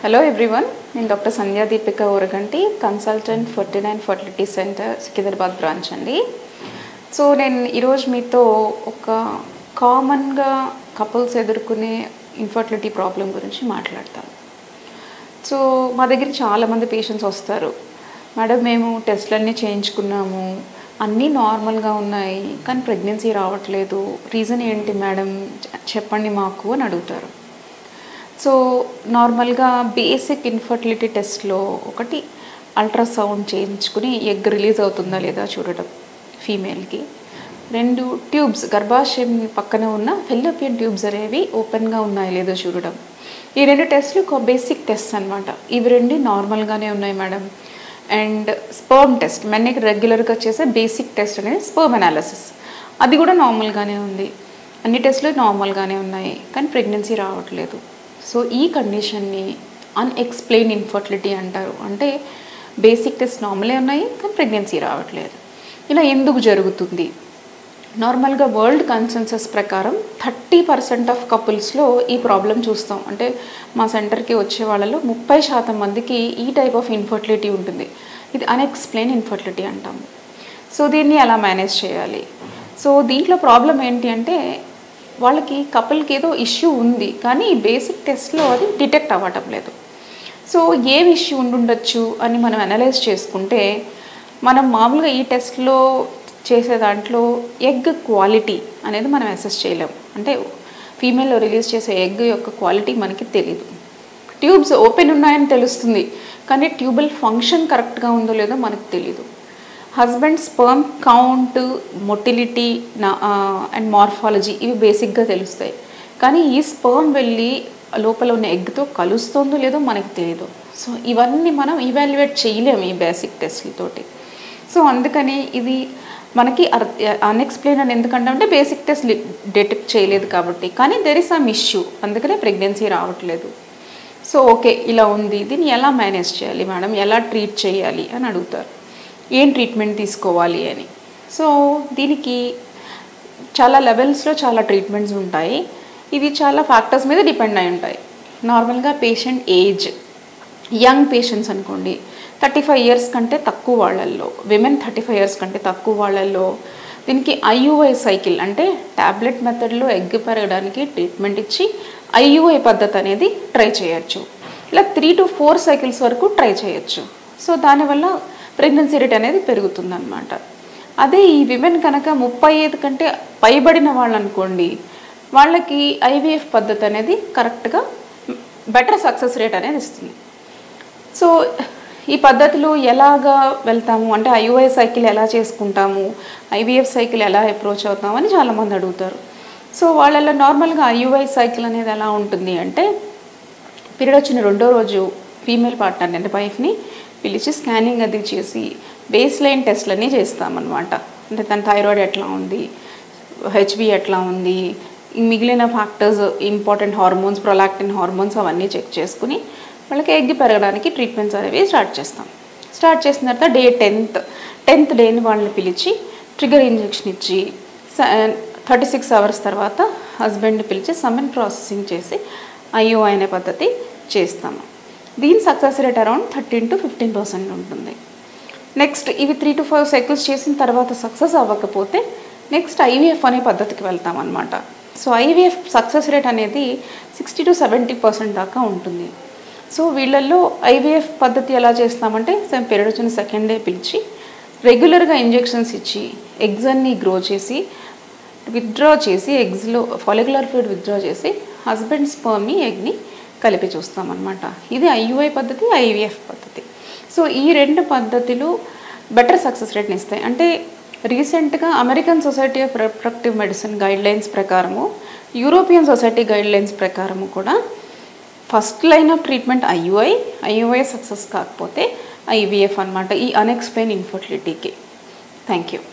Hello everyone, నేను doctor Sandhya Deepika Oraganti consultant 49 fertility centre Secunderabad branch అండి. So నేను ఈరోజు మీతో ఒక కామన్గా కపుల్స్ ఎదుర్కొనే ఇన్ఫర్టిలిటీ ప్రాబ్లం గురించి మాట్లాడతాను. సో మా దగ్గర చాలామంది పేషెంట్స్ వస్తారు. మేడం మేము టెస్ట్లన్నీ చేయించుకున్నాము, అన్నీ నార్మల్గా ఉన్నాయి, కానీ ప్రెగ్నెన్సీ రావట్లేదు, రీజన్ ఏంటి మేడం చెప్పండి మాకు అని అడుగుతారు. సో నార్మల్గా బేసిక్ ఇన్ఫర్టిలిటీ టెస్ట్లో ఒకటి అల్ట్రాసౌండ్ చేయించుకుని ఎగ్ రిలీజ్ అవుతుందా లేదా చూడటం ఫీమేల్కి. 2 ట్యూబ్స్ గర్భాశయం పక్కన ఉన్న ఫెల్లోపియన్ ట్యూబ్స్ అనేవి ఓపెన్గా ఉన్నాయో లేదో చూడడం. ఈ 2 టెస్ట్లు ఒక బేసిక్ టెస్ట్ అనమాట. ఇవి 2 నార్మల్గానే ఉన్నాయి మేడం. అండ్ స్పర్మ్ టెస్ట్ మెన్కి రెగ్యులర్గా చేసే బేసిక్ టెస్ట్ అనేది స్పర్మ్ అనాలిసిస్, అది కూడా నార్మల్గానే ఉంది. అన్ని టెస్ట్లు నార్మల్గానే ఉన్నాయి, కానీ ప్రెగ్నెన్సీ రావట్లేదు. సో ఈ కండిషన్ని అన్ఎక్స్ప్లెయిన్ ఇన్ఫర్టిలిటీ అంటారు. అంటే బేసిక్ టెస్ట్ నార్మలే ఉన్నాయి, కానీ ప్రెగ్నెన్సీ రావట్లేదు. ఇలా ఎందుకు జరుగుతుంది? నార్మల్గా వరల్డ్ కన్సెన్సస్ ప్రకారం 30% ఆఫ్ కపుల్స్లో ఈ ప్రాబ్లం చూస్తాం. అంటే మా సెంటర్కి వచ్చే వాళ్ళలో 30% మందికి ఈ టైప్ ఆఫ్ ఇన్ఫర్టిలిటీ ఉంటుంది. ఇది అన్ఎక్స్ప్లెయిన్ ఇన్ఫర్టిలిటీ అంటాము. సో దీన్ని ఎలా మేనేజ్ చేయాలి? సో దీంట్లో ప్రాబ్లం ఏంటి అంటే వాళ్ళకి కపుల్కి ఏదో ఇష్యూ ఉంది, కానీ ఈ బేసిక్ టెస్ట్లో అది డిటెక్ట్ అవ్వటం లేదు. సో ఏం ఇష్యూ ఉండుండొచ్చు అని మనం అనలైజ్ చేసుకుంటే, మనం మామూలుగా ఈ టెస్ట్లో చేసే దాంట్లో ఎగ్ క్వాలిటీ అనేది మనం అసెస్ చేయలేం. అంటే ఫీమేల్లో రిలీజ్ చేసే ఎగ్ యొక్క క్వాలిటీ మనకి తెలియదు. ట్యూబ్స్ ఓపెన్ ఉన్నాయని తెలుస్తుంది, కానీ ట్యూబల్ ఫంక్షన్ కరెక్ట్గా ఉందో లేదో మనకు తెలియదు. Husband sperm count, motility and morphology ఇవి బేసిక్గా తెలుస్తాయి, కానీ ఈ స్పర్మ్ వెళ్ళి లోపల ఉన్న ఎగ్తో కలుస్తుందో లేదో మనకు తెలియదు. సో ఇవన్నీ మనం ఇవాల్యుయేట్ చేయలేము ఈ బేసిక్ టెస్ట్లతోటి. సో అందుకని ఇది మనకి అన్ఎక్స్ప్లెయిన్ అని ఎందుకంటే బేసిక్ టెస్ట్ డిటెక్ట్ చేయలేదు కాబట్టి, కానీ దెర్ ఇస్ సమ్ ఇష్యూ, అందుకనే ప్రెగ్నెన్సీ రావట్లేదు. సో ఓకే ఇలా ఉంది, దీన్ని ఎలా మేనేజ్ చేయాలి మేడం, ఎలా ట్రీట్ చేయాలి అని అడుగుతారు. ఏం ట్రీట్మెంట్ తీసుకోవాలి అని. సో దీనికి చాలా లెవెల్స్లో చాలా ట్రీట్మెంట్స్ ఉంటాయి. ఇవి చాలా ఫ్యాక్టర్స్ మీద డిపెండ్ అయి ఉంటాయి. నార్మల్గా పేషెంట్ ఏజ్, యంగ్ పేషెంట్స్ అనుకోండి 35 ఇయర్స్ కంటే తక్కువ వాళ్ళల్లో, విమెన్ 35 ఇయర్స్ కంటే తక్కువ వాళ్ళల్లో దీనికి ఐయుఐ సైకిల్ అంటే ట్యాబ్లెట్ మెథడ్లో ఎగ్ పెరగడానికి ట్రీట్మెంట్ ఇచ్చి ఐయుఐ పద్ధతి అనేది ట్రై చేయొచ్చు. ఇలా 3 to 4 సైకిల్స్ వరకు ట్రై చేయొచ్చు. సో దానివల్ల ప్రెగ్నెన్సీ రేట్ అనేది పెరుగుతుందన్నమాట. అదే ఈ విమెన్ కనుక 35 కంటే పైబడిన వాళ్ళు అనుకోండి, వాళ్ళకి ఐవీఎఫ్ పద్ధతి అనేది కరెక్ట్గా బెటర్ సక్సెస్ రేట్ అనేది ఇస్తుంది. సో ఈ పద్ధతిలో ఎలాగా వెళ్తాము అంటే ఐయుఐ సైకిల్ ఎలా చేసుకుంటాము, ఐవీఎఫ్ సైకిల్ ఎలా అప్రోచ్ అవుతాము అని చాలామంది అడుగుతారు. సో వాళ్ళలో నార్మల్గా ఐయుఐ సైకిల్ అనేది ఎలా ఉంటుంది అంటే, పీరియడ్ వచ్చిన 2వ రోజు ఫీమేల్ పార్ట్నర్ని అంటే వైఫ్ని పిలిచి స్కానింగ్ అది చేసి బేస్ లైన్ టెస్ట్లన్నీ చేస్తామన్నమాట. అంటే తన థైరాయిడ్ ఎట్లా ఉంది, హెచ్బి ఎట్లా ఉంది, మిగిలిన factors important hormones, prolactin hormones అవన్నీ చెక్ చేసుకుని వాళ్ళకి ఎగ్ పెరగడానికి ట్రీట్మెంట్స్ అనేవి స్టార్ట్ చేస్తాం. స్టార్ట్ చేసిన తర్వాత డే 10th డేని వాళ్ళని పిలిచి ట్రిగర్ ఇంజెక్షన్ ఇచ్చి 36 అవర్స్ తర్వాత హస్బెండ్ని పిలిచి సమెన్ ప్రాసెసింగ్ చేసి ఐయుఐ అనే పద్ధతి చేస్తాము. దీని సక్సెస్ రేట్ అరౌండ్ 13 to 15% ఉంటుంది. నెక్స్ట్ ఇవి 3 to 5 సైకిల్స్ చేసిన తర్వాత సక్సెస్ అవ్వకపోతే నెక్స్ట్ ఐవీఎఫ్ అనే పద్ధతికి వెళ్తాం అనమాట. సో ఐవీఎఫ్ సక్సెస్ రేట్ అనేది 60 to 70% దాకా ఉంటుంది. సో వీళ్ళల్లో ఐవీఎఫ్ పద్ధతి ఎలా చేస్తామంటే పీరియడ్ వచ్చిన 2nd డే పిలిచి రెగ్యులర్గా ఇంజెక్షన్స్ ఇచ్చి ఎగ్స్ అన్ని గ్రో చేసి విత్డ్రా చేసి ఎగ్స్లో ఫాలిక్యులర్ ఫ్లూయిడ్ విత్డ్రా చేసి హస్బెండ్ స్పర్మ్ని ఎగ్ని కలిపి చూస్తామన్నమాట. ఇది ఐయుఐ పద్ధతి, ఐవీఎఫ్ పద్ధతి. సో ఈ 2 పద్ధతులు బెటర్ సక్సెస్ రేట్ని ఇస్తాయి. అంటే రీసెంట్గా American society of reproductive medicine guidelines ప్రకారము, యూరోపియన్ సొసైటీ గైడ్లైన్స్ ప్రకారము కూడా first line of treatment IUI success కాకపోతే ఐవీఎఫ్ అనమాట ఈ అన్ఎక్స్ప్లెయిన్ ఇన్ఫర్టిలిటీకి. Thank you.